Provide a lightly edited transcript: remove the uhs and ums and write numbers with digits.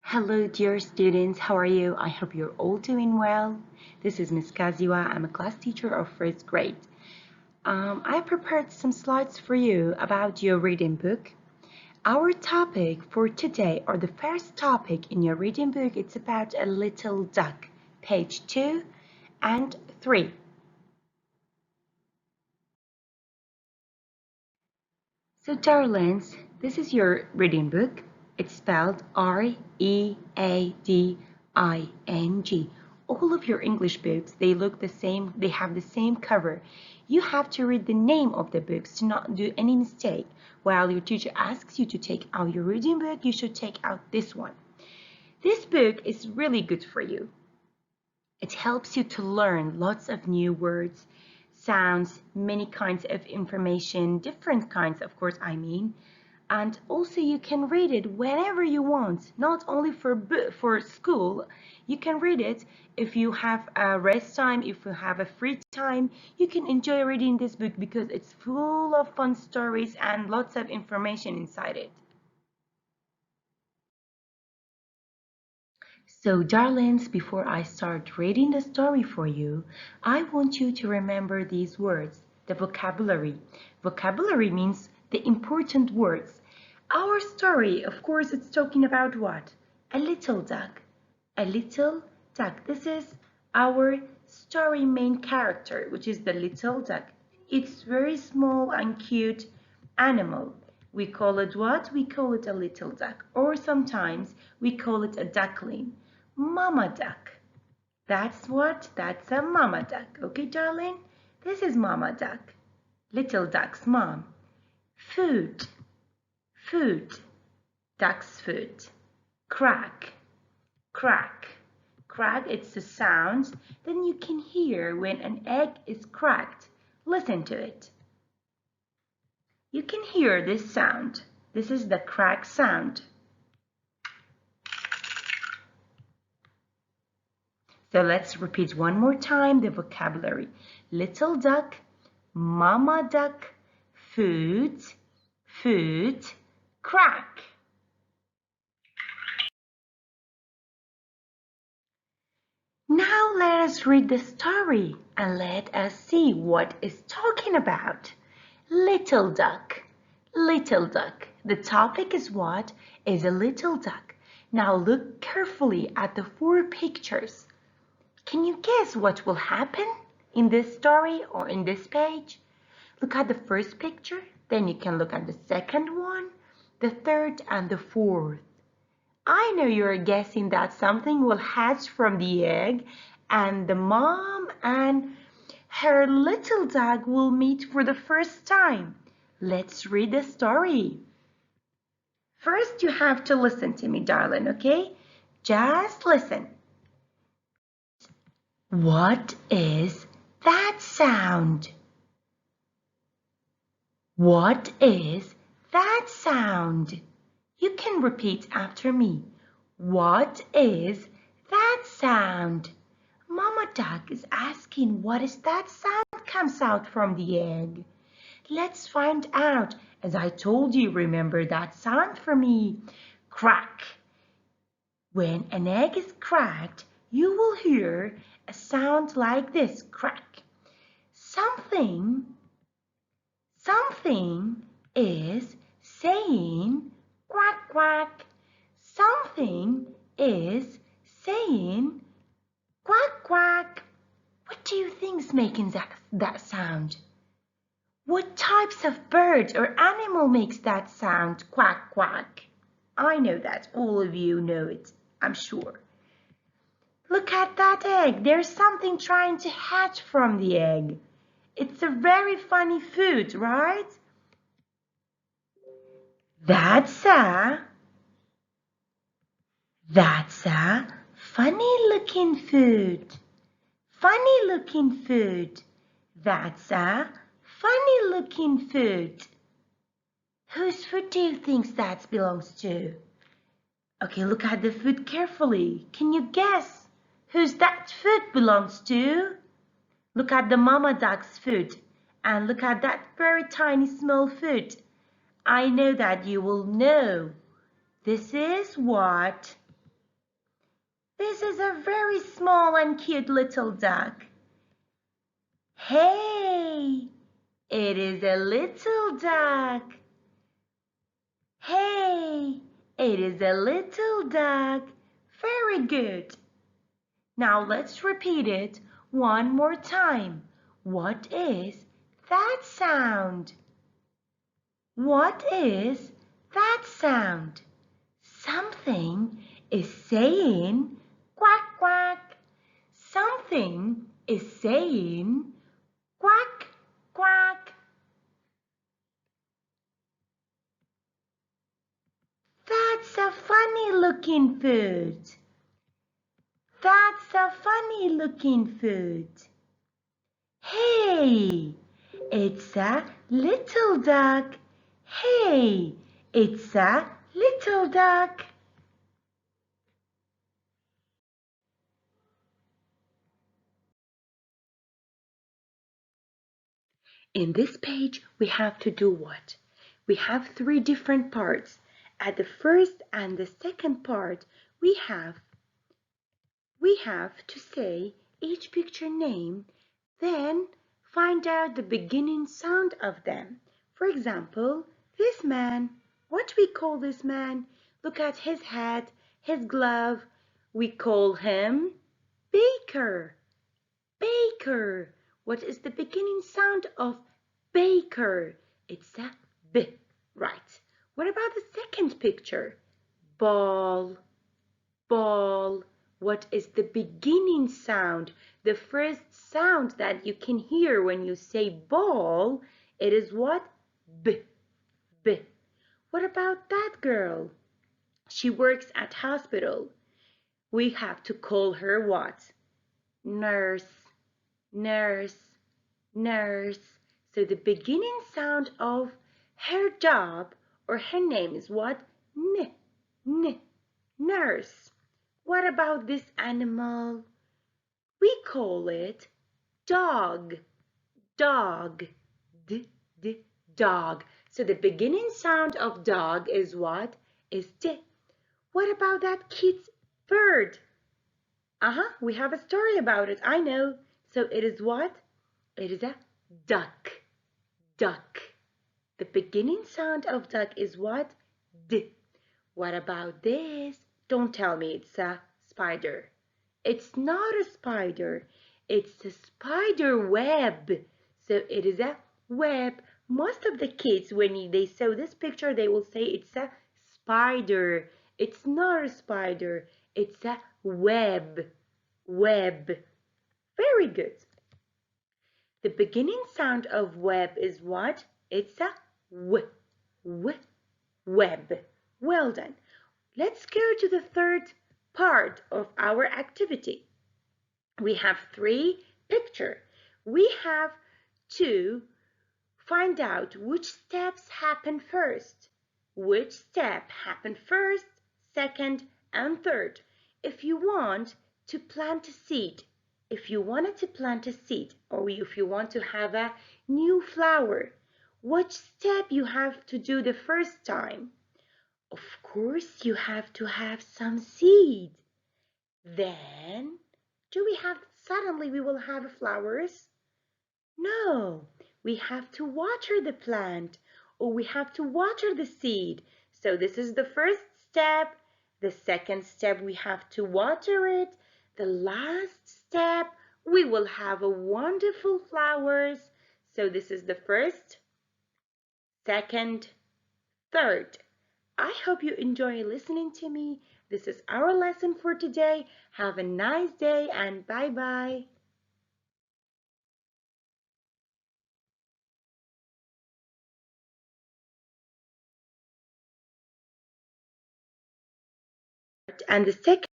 Hello, dear students. How are you? I hope you're all doing well. This is Ms. Kaziwa. I'm a class teacher of first grade. I prepared some slides for you about your reading book. Our topic for today, or the first topic in your reading book, it's about a little duck, page 2 and 3. So, darlings, this is your reading book. It's spelled R-E-A-D-I-N-G. All of your English books, they look the same, they have the same cover. You have to read the name of the books to not do any mistake. While your teacher asks you to take out your reading book, you should take out this one. This book is really good for you. It helps you to learn lots of new words, sounds, many kinds of information, different kinds, of course, and also you can read it whenever you want, not only for school. You can read it if you have a rest time, if you have a free time. You can enjoy reading this book because it's full of fun stories and lots of information inside it. So, darlings, before I start reading the story for you, I want you to remember these words, the vocabulary. Vocabulary means the important words. Our story, of course, it's talking about what? A little duck. A little duck. This is our story main character, which is the little duck. It's very small and cute animal. We call it what? We call it a little duck, or sometimes we call it a duckling. Mama duck. That's what? That's a mama duck. Okay, darling? This is mama duck. Little duck's mom. Food. Food. Duck's food. Crack. Crack. Crack, it's a sound that you can hear when an egg is cracked. Listen to it. You can hear this sound. This is the crack sound. So let's repeat one more time the vocabulary. Little duck, mama duck, food, food, crack. Now let us read the story and let us see what it's talking about. Little duck, little duck. The topic is what? Is a little duck. Now look carefully at the 4 pictures. Can you guess what will happen in this story or in this page? Look at the first picture, then you can look at the second one, the third, and the fourth. I know you're guessing that something will hatch from the egg and the mom and her little dog will meet for the first time. Let's read the story. First, you have to listen to me, darling, okay? Just listen. What is that sound? What is that sound? You can repeat after me. What is that sound? Mama duck is asking what is that sound comes out from the egg. Let's find out. As I told you, remember that sound for me. Crack. When an egg is cracked, you will hear a sound like this, crack. Something is saying quack quack. Something is saying quack quack. What do you think is making that sound? What types of bird or animal makes that sound quack quack? I know that all of you know it, I'm sure. Look at that egg. There's something trying to hatch from the egg. It's a very funny food, right? That's a funny looking food. Funny looking food. That's a funny looking food. Whose food do you think that belongs to? Okay, look at the food carefully. Can you guess whose that food belongs to? Look at the mama duck's food and look at that very tiny small food. I know that you will know. This is what? This is a very small and cute little duck. Hey, it is a little duck. Hey, it is a little duck. Very good. Now let's repeat it one more time. What is that sound? What is that sound? Something is saying quack quack. Something is saying quack quack. That's a funny looking food. That's a funny looking food. Hey, it's a little duck. Hey, it's a little duck. In this page, we have to do what? We have three different parts. At the first and the second part, we have to say each picture name, then find out the beginning sound of them. For example, this man, what we call this man? Look at his hat, his glove. We call him Baker. Baker. What is the beginning sound of baker? It's a B, right. What about the second picture? Ball, ball. What is the beginning sound? The first sound that you can hear when you say ball, it is what? B, B. What about that girl? She works at hospital. We have to call her what? Nurse, nurse, nurse. So the beginning sound of her job or her name is what? N, n, nurse. What about this animal? We call it dog, dog, d, d, dog. So the beginning sound of dog is what? Is d. What about that cute bird? We have a story about it, I know. So it is what? It is a duck, duck. The beginning sound of duck is what? D. What about this? Don't tell me it's a spider. It's not a spider. It's a spider web. So it is a web. Most of the kids, when they saw this picture, they will say it's a spider. It's not a spider. It's a web. Web. Very good. The beginning sound of web is what? It's a w, w, web. Well done. Let's go to the third part of our activity. We have three pictures. We have to find out which steps happen first. Which step happened first, second, and third. If you want to plant a seed, if you wanted to plant a seed, or if you want to have a new flower, what step you have to do the first time? Of course, you have to have some seed. Then, do we have suddenly we will have flowers? No, we have to water the plant or we have to water the seed. So this is the first step. The second step, we have to water it. The last step, we will have a wonderful flowers. So this is the first, second, third. I hope you enjoy listening to me. This is our lesson for today. Have a nice day and bye-bye. And the second